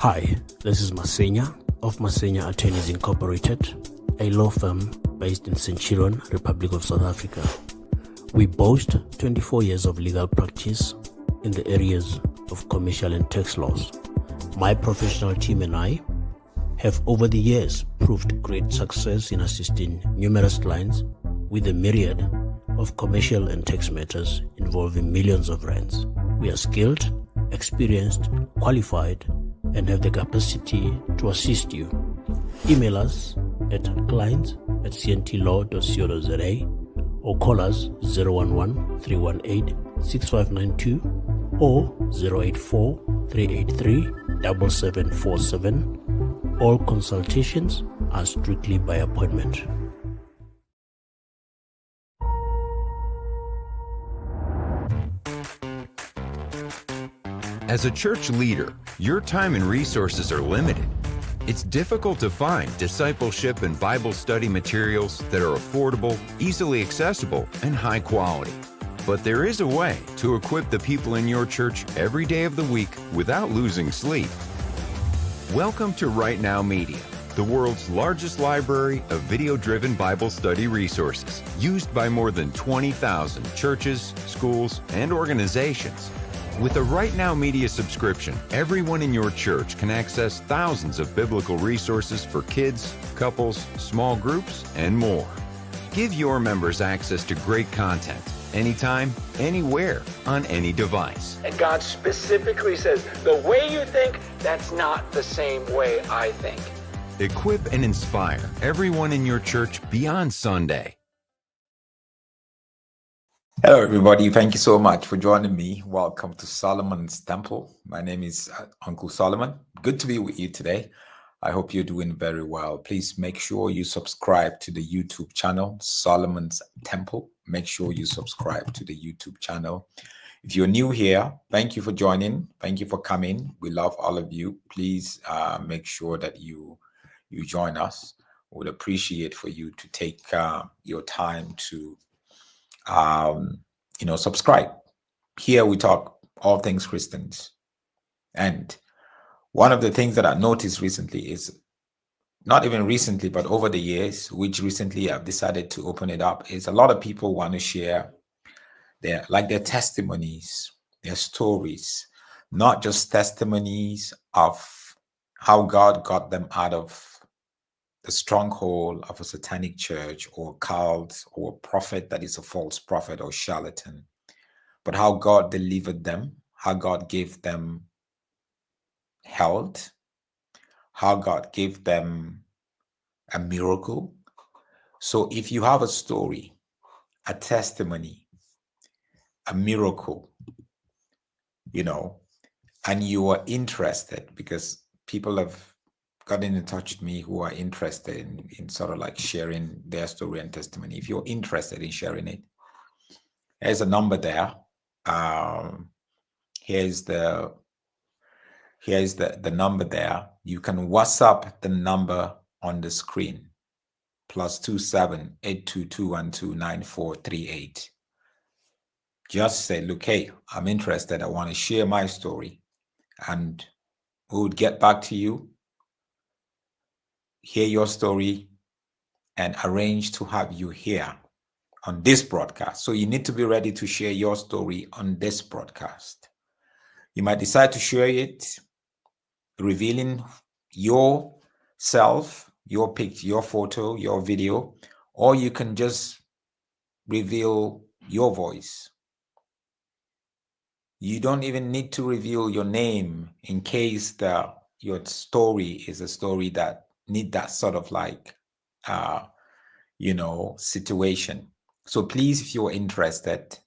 Hi, this is Masenya of Masenya Attorneys Incorporated, a law firm based in Centurion, Republic of South Africa. We boast 24 years of legal practice in the areas of commercial and tax laws. My professional team and I have over the years proved great success in assisting numerous clients with a myriad of commercial and tax matters involving millions of rands. We are skilled, experienced, qualified, and have the capacity to assist you. Email us at clients@cntlaw.co.za or call us 011-318-6592 or 084-383-7747. All consultations are strictly by appointment. As a church leader, your time and resources are limited. It's difficult to find discipleship and Bible study materials that are affordable, easily accessible, and high quality. But there is a way to equip the people in your church every day of the week without losing sleep. Welcome to Right Now Media, the world's largest library of video-driven Bible study resources, used by more than 20,000 churches, schools, and organizations. With a Right Now Media subscription, everyone in your church can access thousands of biblical resources for kids, couples, small groups, and more. Give your members access to great content, anytime, anywhere, on any device. And God specifically says, the way you think, that's not the same way I think. Equip and inspire everyone in your church beyond Sunday. Hello, everybody. Thank you so much for joining me. Welcome to Solomon's Temple. My name is Uncle Solomon. Good to be with you today. I hope you're doing very well. Please make sure you subscribe to the YouTube channel, Solomon's Temple. Make sure you subscribe to the YouTube channel. If you're new here, thank you for joining. Thank you for coming. We love all of you. Please make sure that you join us. We would appreciate for you to take your time to subscribe. Here we talk all things Christians. And one of the things that I noticed recently is, not even recently, but over the years, which recently I've decided to open it up, is a lot of people want to share their testimonies, their stories, not just testimonies of how God got them out of the stronghold of a satanic church or cult or prophet that is a false prophet or charlatan, but how God delivered them, how God gave them health, how God gave them a miracle. So if you have a story, a testimony, a miracle, and you are interested, because people have gotten in touch with me who are interested in sort of like sharing their story and testimony. If you're interested in sharing it, there's a number there. Here's the number there. You can WhatsApp the number on the screen, +27 822129438. Just say, look, hey, I'm interested. I want to share my story, and we would get back to you, hear your story, and arrange to have you here on this broadcast. So you need to be ready to share your story on this broadcast. You might decide to share it, revealing yourself, your picture, your photo, your video, or you can just reveal your voice. You don't even need to reveal your name in case your story is a story that need that sort of situation. So please, if you're interested,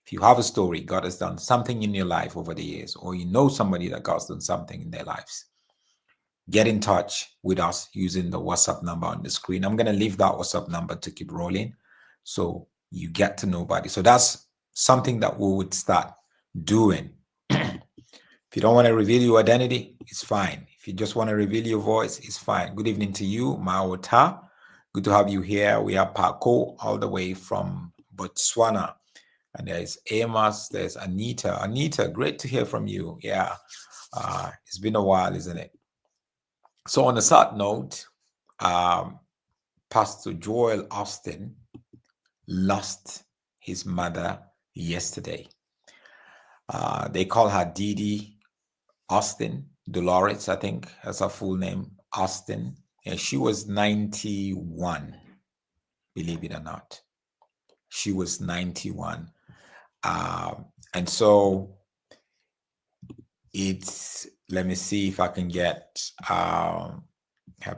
if you have a story, God has done something in your life over the years, or you know somebody that God's done something in their lives, get in touch with us using the WhatsApp number on the screen. I'm going to leave that WhatsApp number to keep rolling so you get to know nobody. So that's something that we would start doing. If you don't want to reveal your identity, it's fine. If you just want to reveal your voice, it's fine. Good evening to you, Maota. Good to have you here. We have Paco all the way from Botswana. And there's Amos, there's Anita. Anita, great to hear from you. Yeah, it's been a while, isn't it? So on a sad note, Pastor Joel Osteen lost his mother yesterday. They call her Dee Dee Osteen, Dolores, I think, that's her full name, Osteen. And she was 91, believe it or not. She was 91. And so it's, let me see if I can get her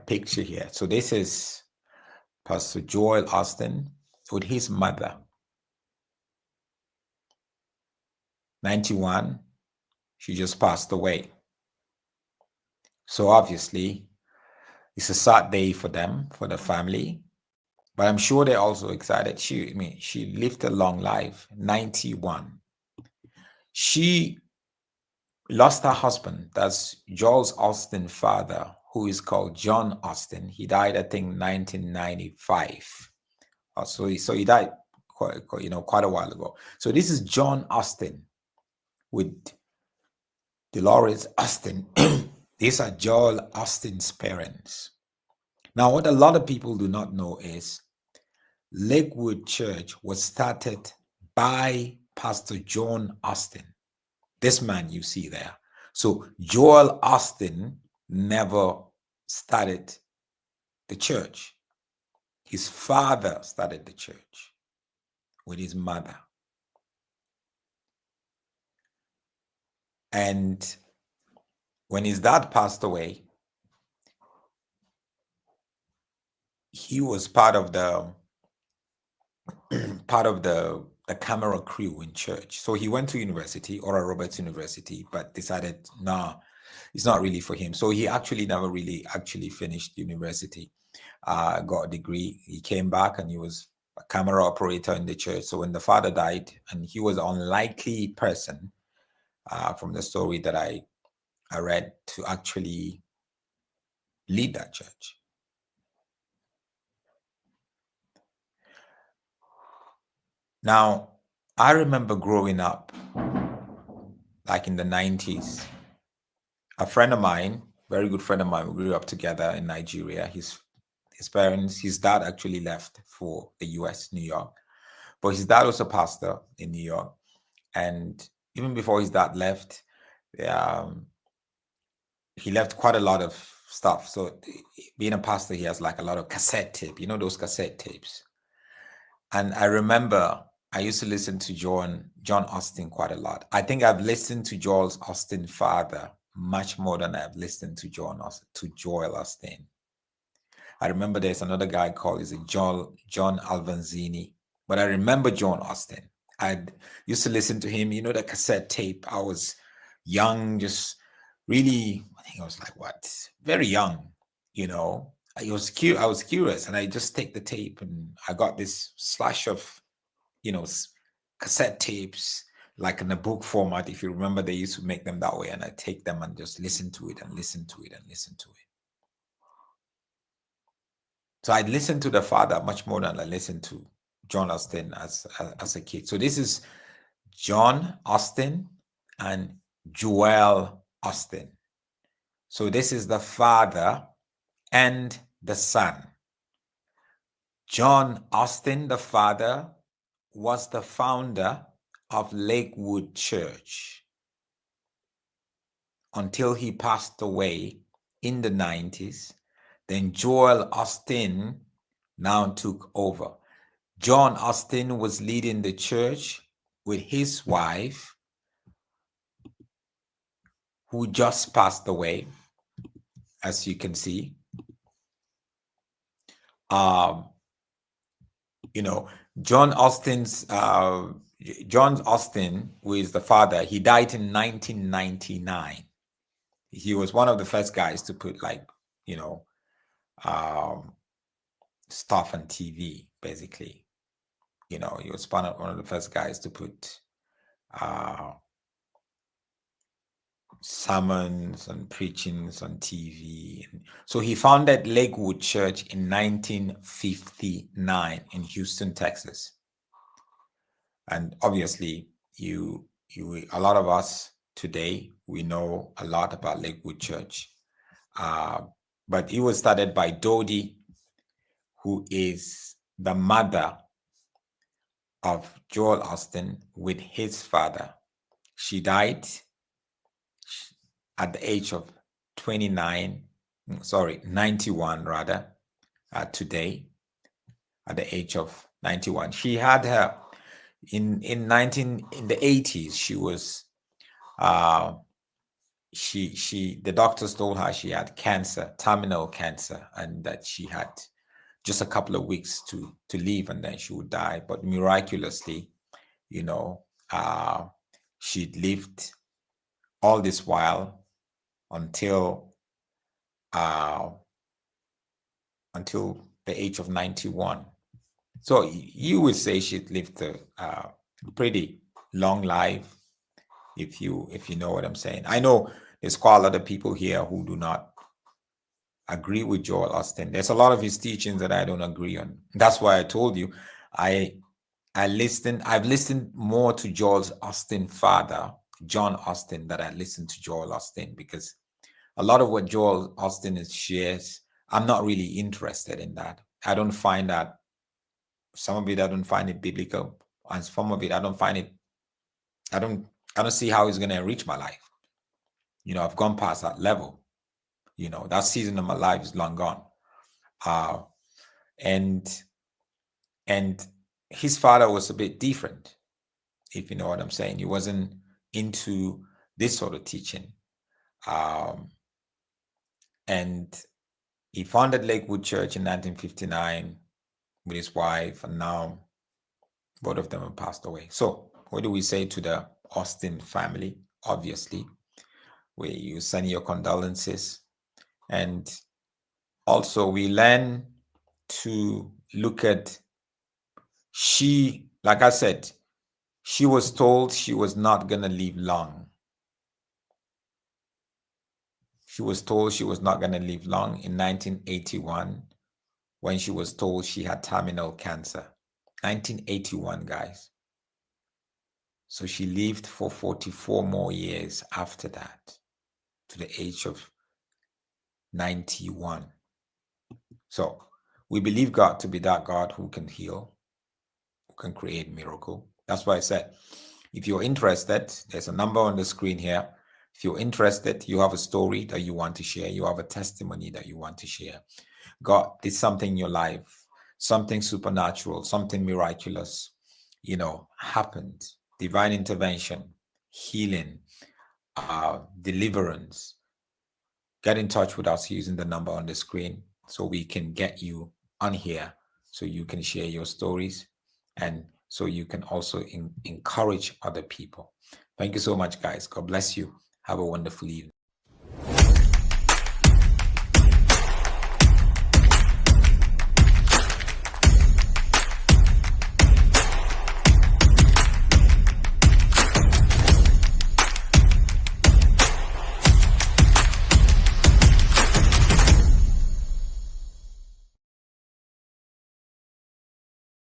picture here. So this is Pastor Joel Osteen with his mother, 91. She just passed away. So obviously, it's a sad day for them, for the family. But I'm sure they're also excited. She lived a long life, 91. She lost her husband. That's Joel Osteen's father, who is called John Osteen. He died, I think, 1995. So he died quite a while ago. So this is John Osteen with Dolores Osteen. These are Joel Osteen's parents. Now, what a lot of people do not know is Lakewood Church was started by Pastor John Osteen, this man you see there. So Joel Osteen never started the church. His father started the church with his mother. And when his dad passed away, he was part of the camera crew in church. So he went to university, Oral Roberts University, but decided, nah, it's not really for him. So he actually never really finished university, got a degree. He came back and he was a camera operator in the church. So when the father died, and he was an unlikely person from the story that I read to actually lead that church. Now, I remember growing up, like in the 90s, a friend of mine, very good friend of mine, we grew up together in Nigeria. His parents, his dad actually left for the US, New York, but his dad was a pastor in New York. And even before his dad left, he left quite a lot of stuff. So being a pastor, he has like a lot of cassette tape, those cassette tapes. And I remember I used to listen to John Osteen quite a lot. I think I've listened to Joel Osteen's father much more than I've listened to Joel Osteen. I remember there's another guy called John Alvanzini, but I remember John Osteen. I used to listen to him, the cassette tape. I was young, just really, I think I was like, very young, I was curious, and I just take the tape, and I got this slash of, cassette tapes, like in a book format. If you remember, they used to make them that way, and I take them and just listen to it and listen to it and listen to it. So I listened to the father much more than I listened to John Osteen as a kid. So this is John Osteen and Joel Osteen. So this is the father and the son. John Osteen, the father, was the founder of Lakewood Church until he passed away in the 90s. Then Joel Osteen now took over. John Osteen was leading the church with his wife, who just passed away, as you can see. John Osteen, who is the father, he died in 1999. He was one of the first guys to put stuff on TV, basically. He was one of the first guys to put sermons and preachings on TV. So he founded Lakewood Church in 1959 in Houston, Texas. And obviously, a lot of us today, we know a lot about Lakewood Church. but it was started by Dodie, who is the mother of Joel Osteen, with his father. She died at the age of 91 rather, today, at the age of 91. She had her in the 80s. She was the doctors told her she had cancer, terminal cancer, and that she had just a couple of weeks to live, and then she would die. But miraculously, she lived all this while until the age of 91. So you would say she lived a pretty long life, if you know what I'm saying. I know there's quite a lot of people here who do not agree with Joel Osteen. There's a lot of his teachings that I don't agree on. That's why I told you I've listened more to Joel Osteen's father, John Osteen, than I listened to Joel Osteen, because a lot of what Joel Osteen shares, I'm not really interested in that. I don't find that, some of it I don't find it biblical, and some of it I don't see how it's going to enrich my life. I've gone past that level. That season of my life is long gone. And his father was a bit different, if you know what I'm saying. He wasn't into this sort of teaching. And he founded Lakewood Church in 1959 with his wife, and now both of them have passed away. So what do we say to the Osteen family? Obviously, you send your condolences. And also we learn to look at, like I said, she was told she was not going to live long. She was told she was not going to live long in 1981, when she was told she had terminal cancer. 1981, guys. So she lived for 44 more years after that, to the age of 91. So we believe God to be that God who can heal, who can create miracle. That's why I said, if you're interested, there's a number on the screen here. If you're interested, you have a story that you want to share, you have a testimony that you want to share. God did something in your life, something supernatural, something miraculous, happened. Divine intervention, healing, deliverance. Get in touch with us using the number on the screen so we can get you on here, so you can share your stories, and so you can also encourage other people. Thank you so much, guys. God bless you. Have a wonderful evening.